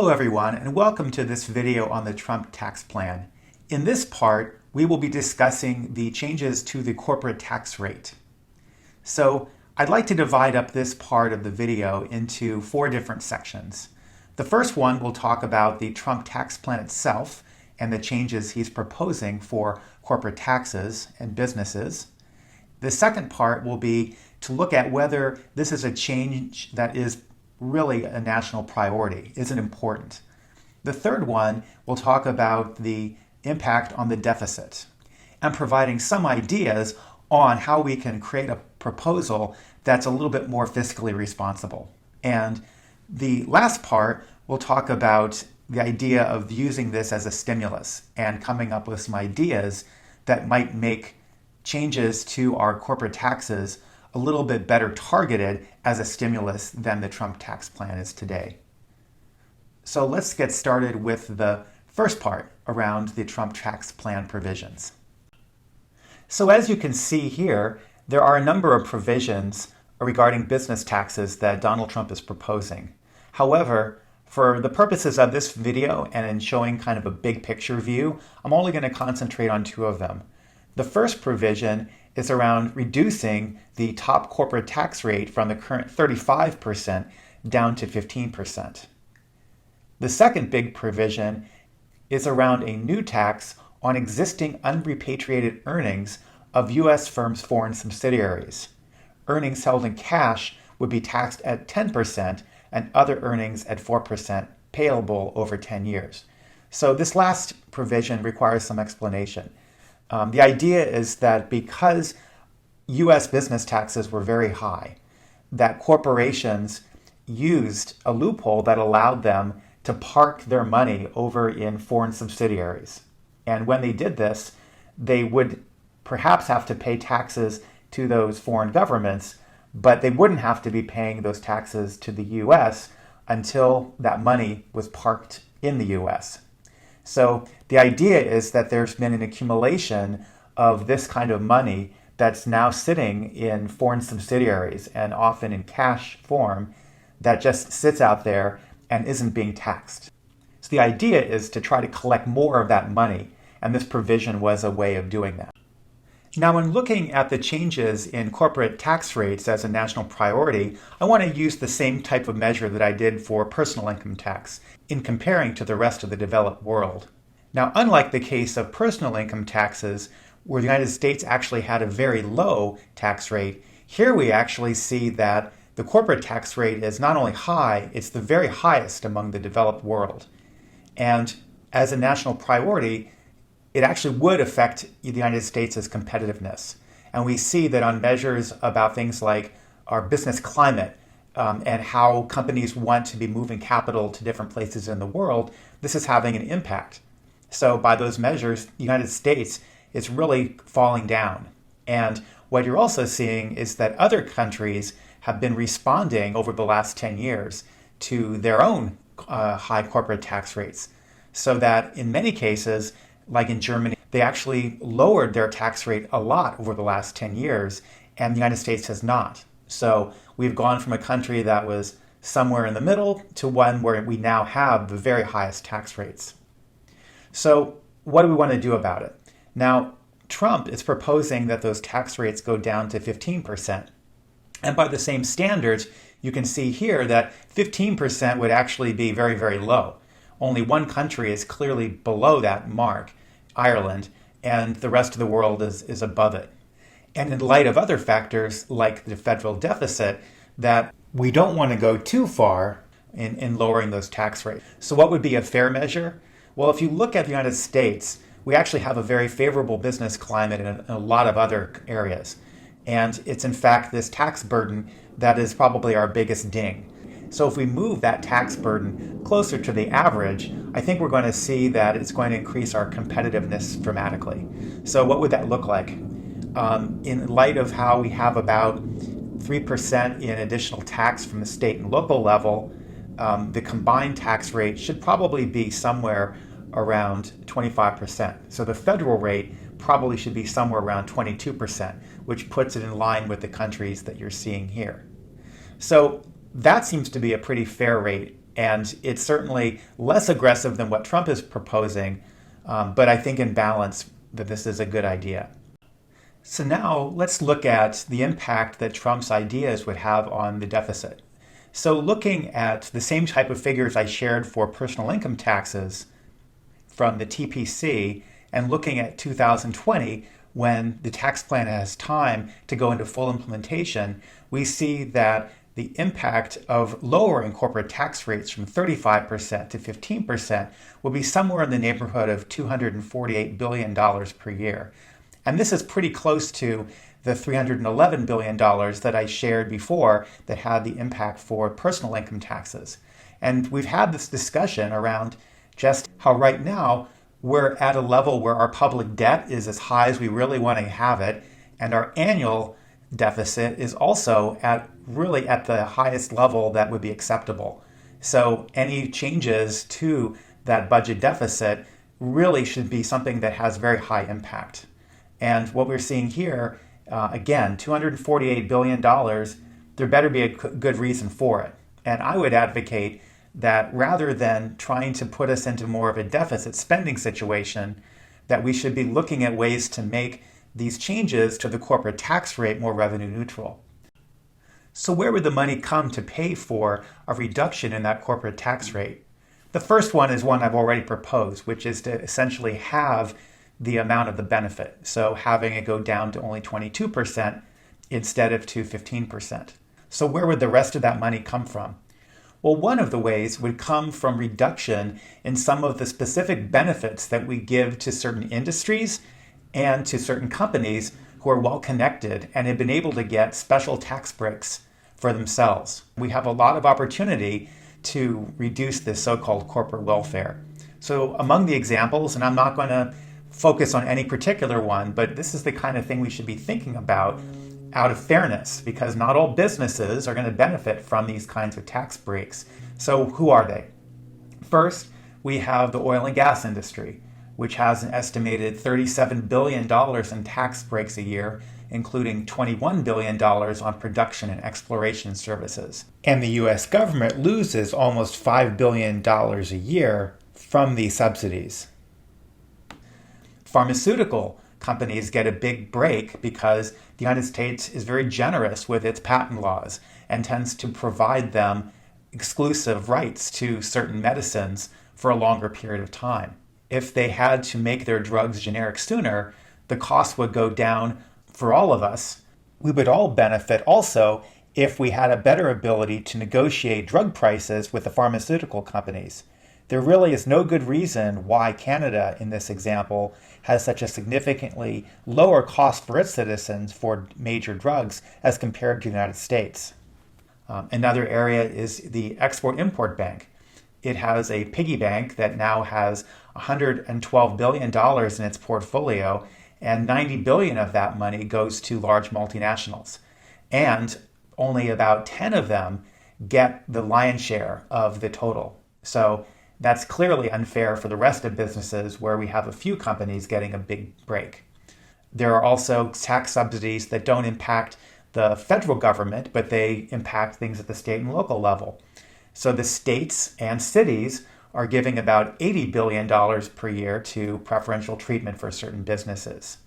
Hello everyone, and welcome to this video on the Trump tax plan. In this part, we will be discussing the changes to the corporate tax rate. So I'd like to divide up this part of the video into 4 different sections. The first one will talk about the Trump tax plan itself and the changes he's proposing for corporate taxes and businesses. The second part will be to look at whether this is a change that is really a national priority. Is it important? The third one will talk about the impact on the deficit and providing some ideas on how we can create a proposal that's a little bit more fiscally responsible. And the last part will talk about the idea of using this as a stimulus and coming up with some ideas that might make changes to our corporate taxes a little bit better targeted as a stimulus than the Trump tax plan is today. So let's get started with the first part around the Trump tax plan provisions. So as you can see here, there are a number of provisions regarding business taxes that Donald Trump is proposing. However, for the purposes of this video and in showing kind of a big picture view, I'm only going to concentrate on 2 of them. The first provision is around reducing the top corporate tax rate from the current 35% down to 15%. The second big provision is around a new tax on existing unrepatriated earnings of U.S. firms' foreign subsidiaries. Earnings held in cash would be taxed at 10% and other earnings at 4%, payable over 10 years. So this last provision requires some explanation. The idea is that because U.S. business taxes were very high, that corporations used a loophole that allowed them to park their money over in foreign subsidiaries. And when they did this, they would perhaps have to pay taxes to those foreign governments, but they wouldn't have to be paying those taxes to the U.S. until that money was parked in the U.S. So the idea is that there's been an accumulation of this kind of money that's now sitting in foreign subsidiaries and often in cash form that just sits out there and isn't being taxed. So the idea is to try to collect more of that money, and this provision was a way of doing that. Now, when looking at the changes in corporate tax rates as a national priority, I want to use the same type of measure that I did for personal income tax in comparing to the rest of the developed world. Now, unlike the case of personal income taxes, where the United States actually had a very low tax rate, here we actually see that the corporate tax rate is not only high, it's the very highest among the developed world. And as a national priority, it actually would affect the United States' competitiveness. And we see that on measures about things like our business climate and how companies want to be moving capital to different places in the world, this is having an impact. So by those measures, the United States is really falling down. And what you're also seeing is that other countries have been responding over the last 10 years to their own high corporate tax rates. So that in many cases, like in Germany, they actually lowered their tax rate a lot over the last 10 years, and the United States has not. So we've gone from a country that was somewhere in the middle to one where we now have the very highest tax rates. So what do we want to do about it? Now, Trump is proposing that those tax rates go down to 15%. And by the same standards, you can see here that 15% would actually be very, very low. Only one country is clearly below that mark, Ireland, and the rest of the world is above it. And in light of other factors like the federal deficit, that we don't want to go too far in lowering those tax rates. So what would be a fair measure? Well, if you look at the United States, we actually have a very favorable business climate in a lot of other areas. And it's in fact this tax burden that is probably our biggest ding. So if we move that tax burden closer to the average, I think we're going to see that it's going to increase our competitiveness dramatically. So what would that look like? In light of how we have about 3% in additional tax from the state and local level, the combined tax rate should probably be somewhere around 25%. So the federal rate probably should be somewhere around 22%, which puts it in line with the countries that you're seeing here. So that seems to be a pretty fair rate And it's certainly less aggressive than what Trump is proposing, but I think in balance that this is a good idea. So now let's look at the impact that Trump's ideas would have on the deficit. So looking at the same type of figures I shared for personal income taxes from the TPC and looking at 2020, when the tax plan has time to go into full implementation, we see that the impact of lowering corporate tax rates from 35% to 15% will be somewhere in the neighborhood of $248 billion per year. And this is pretty close to the $311 billion that I shared before that had the impact for personal income taxes. And we've had this discussion around just how right now we're at a level where our public debt is as high as we really want to have it, and our annual deficit is also really at the highest level that would be acceptable. So any changes to that budget deficit really should be something that has very high impact. And what we're seeing here, again, $248 billion, there better be a good reason for it. And I would advocate that rather than trying to put us into more of a deficit spending situation, that we should be looking at ways to make these changes to the corporate tax rate more revenue neutral. So where would the money come to pay for a reduction in that corporate tax rate? The first one is one I've already proposed, which is to essentially halve the amount of the benefit. So having it go down to only 22% instead of to 15%. So where would the rest of that money come from? Well, one of the ways would come from reduction in some of the specific benefits that we give to certain industries and to certain companies who are well connected and have been able to get special tax breaks for themselves. We have a lot of opportunity to reduce this so-called corporate welfare. So among the examples, and I'm not going to focus on any particular one, but this is the kind of thing we should be thinking about out of fairness, because not all businesses are going to benefit from these kinds of tax breaks. So who are they? First, we have the oil and gas industry, which has an estimated $37 billion in tax breaks a year, including $21 billion on production and exploration services. And the U.S. government loses almost $5 billion a year from these subsidies. Pharmaceutical companies get a big break because the United States is very generous with its patent laws and tends to provide them exclusive rights to certain medicines for a longer period of time. If they had to make their drugs generic sooner, the cost would go down for all of us. We would all benefit also if we had a better ability to negotiate drug prices with the pharmaceutical companies. There really is no good reason why Canada, in this example, has such a significantly lower cost for its citizens for major drugs as compared to the United States. Another area is the Export-Import Bank. It has a piggy bank that now has $112 billion in its portfolio, and $90 billion of that money goes to large multinationals. And only about 10 of them get the lion's share of the total. So that's clearly unfair for the rest of businesses where we have a few companies getting a big break. There are also tax subsidies that don't impact the federal government, but they impact things at the state and local level. So the states and cities are giving about $80 billion per year to preferential treatment for certain businesses.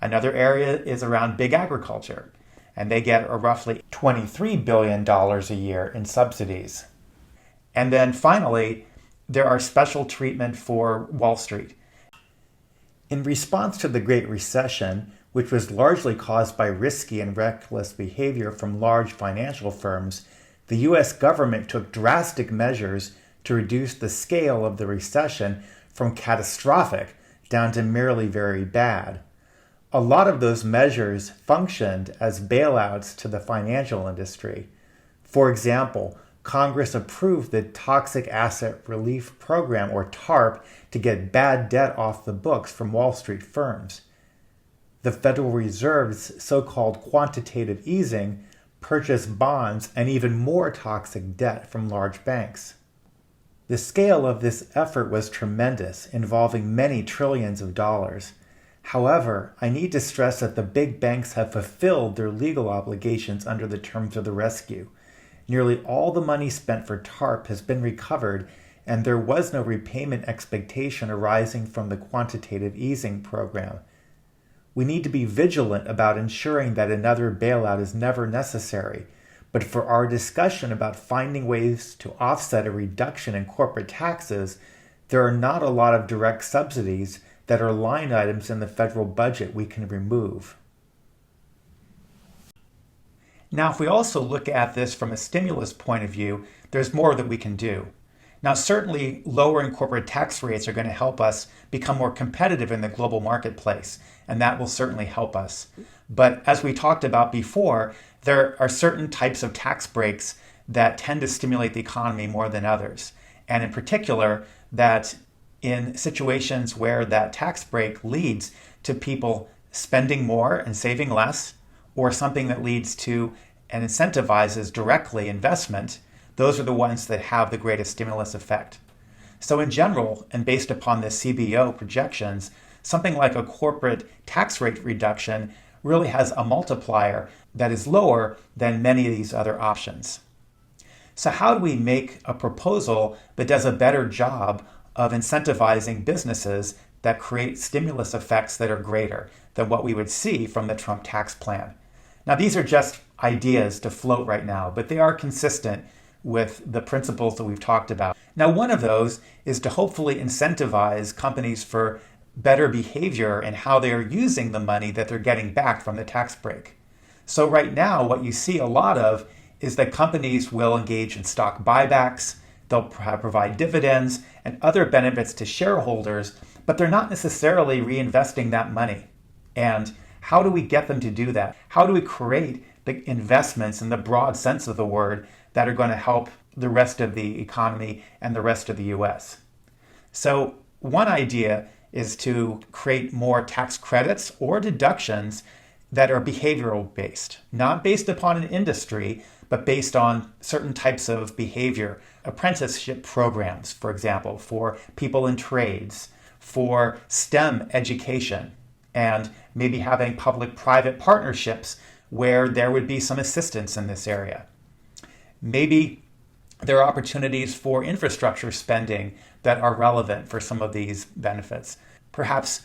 Another area is around big agriculture, and they get roughly $23 billion a year in subsidies. And then finally, there are special treatment for Wall Street. In response to the Great Recession, which was largely caused by risky and reckless behavior from large financial firms, the U.S. government took drastic measures to reduce the scale of the recession from catastrophic down to merely very bad. A lot of those measures functioned as bailouts to the financial industry. For example, Congress approved the Toxic Asset Relief Program, or TARP, to get bad debt off the books from Wall Street firms. The Federal Reserve's so-called quantitative easing purchased bonds and even more toxic debt from large banks. The scale of this effort was tremendous, involving many trillions of dollars. However, I need to stress that the big banks have fulfilled their legal obligations under the terms of the rescue. nearly all the money spent for TARP has been recovered, and there was no repayment expectation arising from the quantitative easing program. We need to be vigilant about ensuring that another bailout is never necessary, but for our discussion about finding ways to offset a reduction in corporate taxes, there are not a lot of direct subsidies that are line items in the federal budget we can remove. Now, if we also look at this from a stimulus point of view, there's more that we can do. Now, certainly lowering corporate tax rates are going to help us become more competitive in the global marketplace, and that will certainly help us. But as we talked about before, there are certain types of tax breaks that tend to stimulate the economy more than others. And in particular, that in situations where that tax break leads to people spending more and saving less, or something that leads to and incentivizes directly investment, those are the ones that have the greatest stimulus effect. So in general, and based upon the CBO projections, something like a corporate tax rate reduction really has a multiplier that is lower than many of these other options. So how do we make a proposal that does a better job of incentivizing businesses that create stimulus effects that are greater than what we would see from the Trump tax plan? Now, these are just ideas to float right now, but they are consistent with the principles that we've talked about. Now, one of those is to hopefully incentivize companies for better behavior in how they are using the money that they're getting back from the tax break. So right now, what you see a lot of is that companies will engage in stock buybacks, they'll provide dividends and other benefits to shareholders, but they're not necessarily reinvesting that money. And how do we get them to do that? How do we create the investments in the broad sense of the word that are going to help the rest of the economy and the rest of the US? So one idea is to create more tax credits or deductions that are behavioral based, not based upon an industry, but based on certain types of behavior. Apprenticeship programs, for example, for people in trades, for STEM education, and maybe having public-private partnerships where there would be some assistance in this area. Maybe there are opportunities for infrastructure spending that are relevant for some of these benefits. Perhaps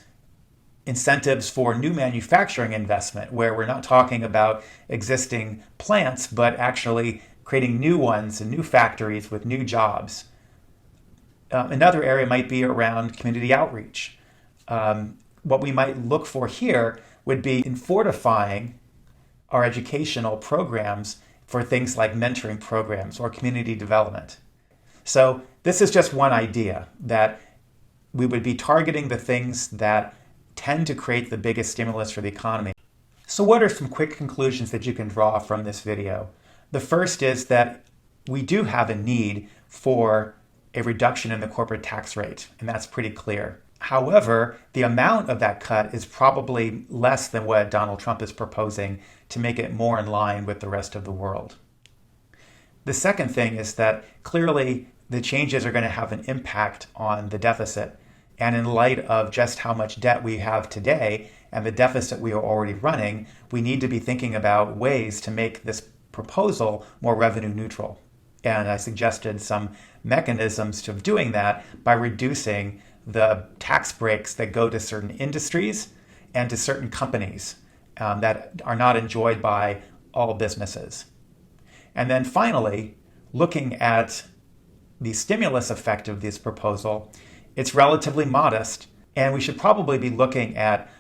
incentives for new manufacturing investment, where we're not talking about existing plants, but actually creating new ones and new factories with new jobs. Another area might be around community outreach. What we might look for here would be in fortifying our educational programs for things like mentoring programs or community development. So this is just one idea, that we would be targeting the things that tend to create the biggest stimulus for the economy. So what are some quick conclusions that you can draw from this video? The first is that we do have a need for a reduction in the corporate tax rate, and that's pretty clear. However, the amount of that cut is probably less than what Donald Trump is proposing to make it more in line with the rest of the world. The second thing is that clearly the changes are going to have an impact on the deficit. And in light of just how much debt we have today and the deficit we are already running, we need to be thinking about ways to make this proposal more revenue neutral. And I suggested some mechanisms of doing that by reducing the tax breaks that go to certain industries and to certain companies that are not enjoyed by all businesses. And then finally, looking at the stimulus effect of this proposal, it's relatively modest, and we should probably be looking at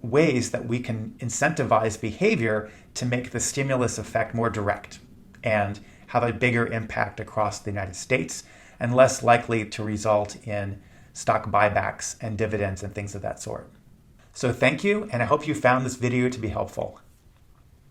ways that we can incentivize behavior to make the stimulus effect more direct and have a bigger impact across the United States and less likely to result in stock buybacks and dividends and things of that sort. So thank you, and I hope you found this video to be helpful.